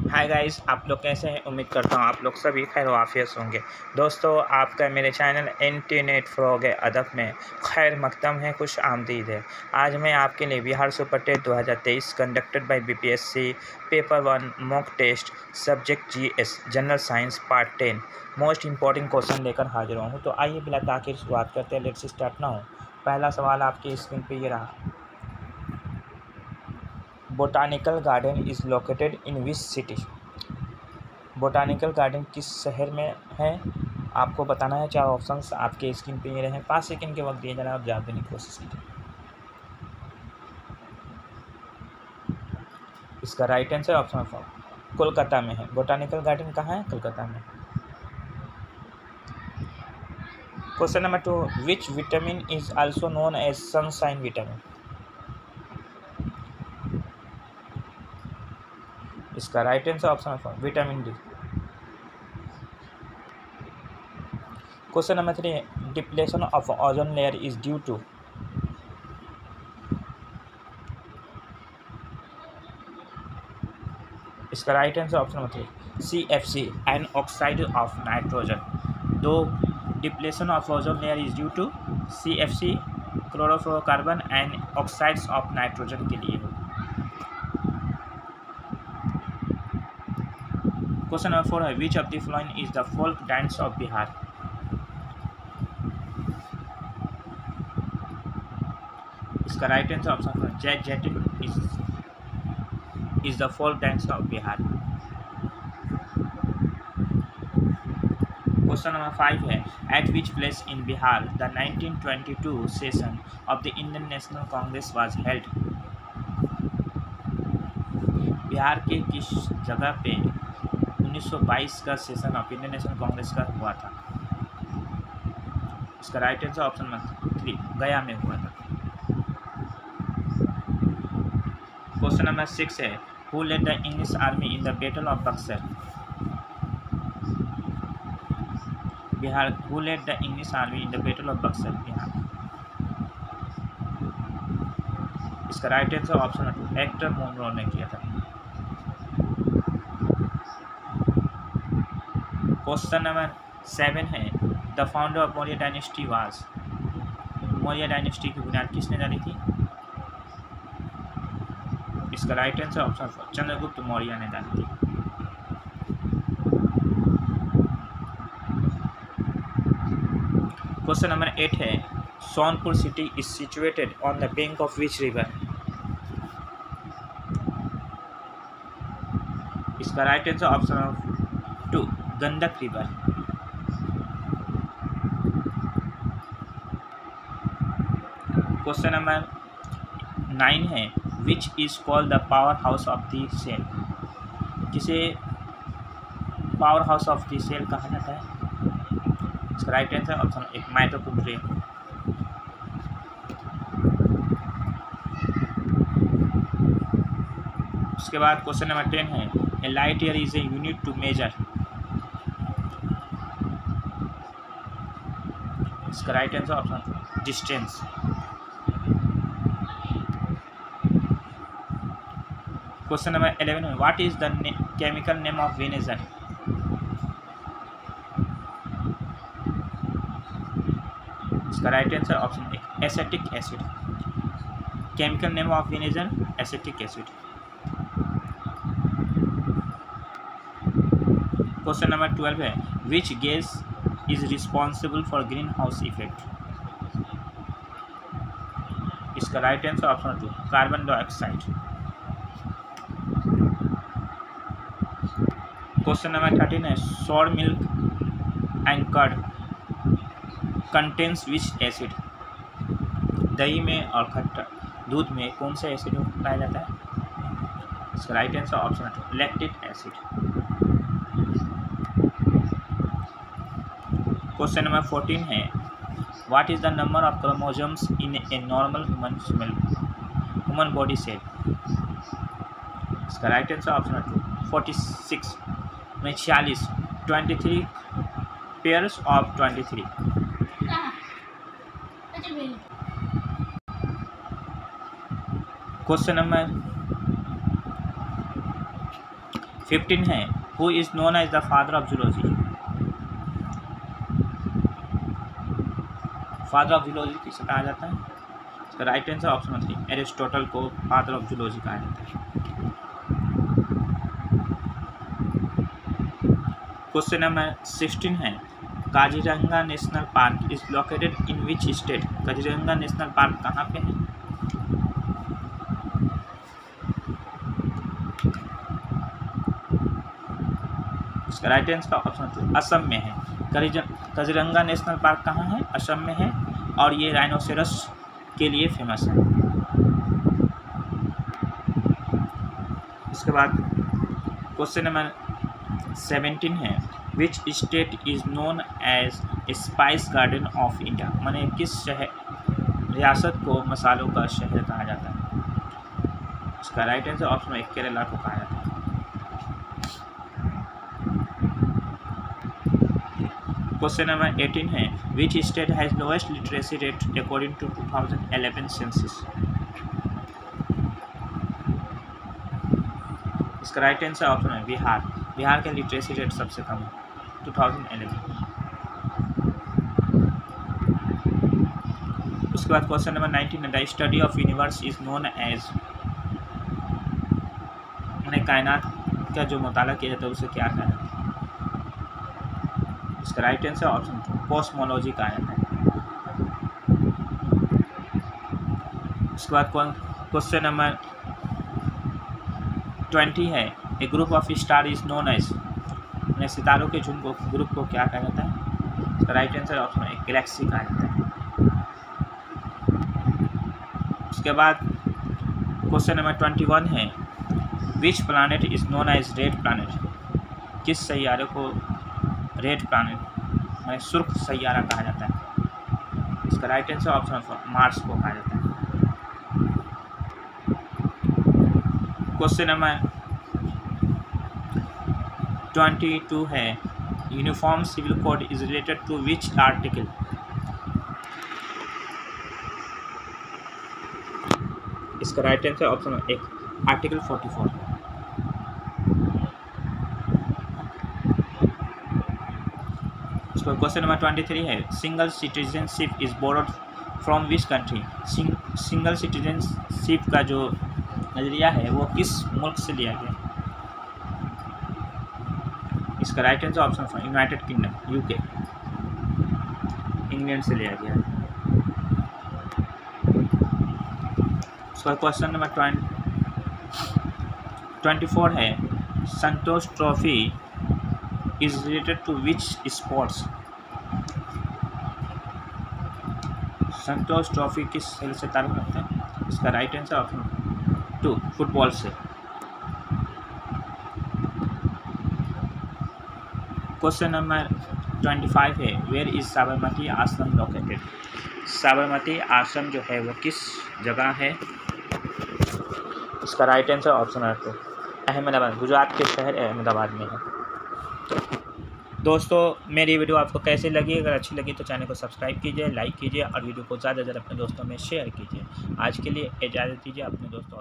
Hi guys, आप लोग कैसे हैं। उम्मीद करता हूँ आप लोग सभी खैर वाफियत होंगे। दोस्तों, आपका मेरे चैनल इंटरनेट फ़रोग़ अदब में खैर मकदम है, खुश आमदीद है। आज मैं आपके लिए Bihar super TET 2023 conducted by BPSC paper 1 mock test subject GS general science part 10 most important question लेकर हाजिर हूँ। तो आइए बिला ताख़ीर शुरुआत करते हैं। Let's start now. पहला सवाल आपकी स्क्रीन पर ये रहा। Botanical garden is located in which city. Botanical garden किस शहर में है, आपको बताना है। 4 ऑप्शंस आपके स्क्रीन पे ये रहे। 5 सेकंड के वक्त दिए जाना, आप जवाब देने की कोशिश कीजिए। इसका राइट आंसर ऑप्शन कोलकाता में है। बोटानिकल गार्डन कहाँ है? कोलकाता में। Question number 2, which vitamin is also known as sunshine vitamin. इसका right answer option vitamin D. Question number 3, depletion of ozone layer is due to. इसका right answer option number 3, CFC and oxide of nitrogen. दो depletion of ozone layer is due to CFC chlorofluorocarbon and oxides of nitrogen के लिए। Question number 4 है, which of the following is the folk dance of Bihar. इसका right answer option Jat Jatin is the folk dance of Bihar. Question number 5 है, at which place in Bihar the 1922 session of the Indian National Congress was held. Bihar के किस जगह पे 1922 का session of Indian National Congress का हुआ था। इसका राइट आंसर ऑप्शन नंबर 3, गया में हुआ था। क्वेश्चन नंबर 6 है, who led the English army in the battle of Buxar. Bihar, who led the English army in the battle of Buxar Bihar. इसका right answer option number 2, Hector Munro ने किया था। क्वेश्चन नंबर 7 है, the founder of Maurya dynasty was. Maurya dynasty की बुनियाद किसने डाली थी। इसका right answer option 4, Chandragupta Maurya ने डाली थी। क्वेश्चन नंबर 8 है, Sonpur city is situated on the bank of which river. इसका right answer option 2, Gandak river. Question number 9 है, which is called the power house of the cell. किसे power house of the cell कहा जाता है। इसका right answer option 1, mitochondria. उसके बाद question number 10 है, a light year is a unit to measure. इसका right answer option distance. Question number 11 है, what is the chemical name of vinegar. इसका right answer option 1, acetic acid. Chemical name of vinegar acetic acid. Question number 12 है, which gas is responsible for green house effect. इसका right answer option 2, carbon dioxide. Question number 13 है, sour milk and curd contains which acid. दही में और खट्टा दूध में कौन सा एसिड पाया जाता है। इसका right answer option 2, lactic acid. Question number 14 है, what is the number of chromosomes in a normal human body cell. इसका राइट आंसर ऑप्शन 2, 46 में 46, 23 पेयर्स ऑफ 23। क्वेश्चन नंबर 15 है, who is known as the father of zoology. Father of zoology किसे कहा जाता है? इसका right answer option number 3, Aristotle को father of zoology कहा जाता है। क्वेश्चन नंबर 16 है, Kaziranga national park is located in which state. Kaziranga national park कहाँ पे है? इसका राइट आंसर ऑप्शन 2, असम में है। काजीरंगा नेशनल पार्क कहाँ है? असम में है, और ये राइनोसेरस के लिए फेमस है। इसके बाद क्वेश्चन नंबर 17 है, which state is known as spice garden of India. माने किस शहर रियासत को मसालों का शहर कहा जाता है? इसका राइट आंसर ऑप्शन 1, केरला को कहा जाता है। क्वेश्चन नंबर 18 है, which state has lowest literacy rate according to 2011 census. इसका राइट आंसर ऑप्शन है बिहार। बिहार का लिटरेसी रेट सबसे कम है 2011। उसके बाद क्वेश्चन नंबर 19 है, the study of universe is known as. मैंने कायनात का जो मुताला किया जाता है उसे क्या कहा जाता है? इसका राइट आंसर ऑप्शन 2, कॉस्मोलॉजी कहा जाता है। उसके बाद क्वेश्चन नंबर 20 है, a group of star is known as. सितारों के झुंड को ग्रुप को क्या कहा जाता है? इसका राइट आंसर ऑप्शन 1, गैलेक्सी कहा जाता है। उसके बाद क्वेश्चन नंबर 21 है, which planet is known as red planet. किस सैयारे को रेड प्लानट यानी सुर्ख सैयारा कहा जाता है? इसका राइट आंसर ऑप्शन 4, मार्स को कहा जाता है। क्वेश्चन नंबर 22 है, uniform civil code is related to which article. इसका right answer option 1, article 44। Question number 23 है, single citizenship is borrowed from which country. Single citizenship का जो नजरिया है वो किस मुल्क से लिया गया? इसका right answer option 4, United Kingdom, UK, England से लिया गया है। उसका क्वेश्चन नंबर 24 है, Santosh Trophy is related to which sports. Santosh Trophy किस खेल से ताल्लुक़ रखते हैं? इसका राइट आंसर ऑप्शन 2, फुटबॉल से। क्वेश्चन नंबर 25 है, वेयर इज साबरमती आश्रम लोकेटेड। साबरमती आश्रम जो है वो किस जगह है? इसका राइट आंसर ऑप्शन है 2, अहमदाबाद, गुजरात के शहर अहमदाबाद में है। दोस्तों मेरी वीडियो आपको कैसी लगी? अगर अच्छी लगी तो चैनल को सब्सक्राइब कीजिए, लाइक कीजिए और वीडियो को ज़्यादा से ज़्यादा अपने दोस्तों में शेयर कीजिए। आज के लिए इजाज़त दीजिए, अपने दोस्तों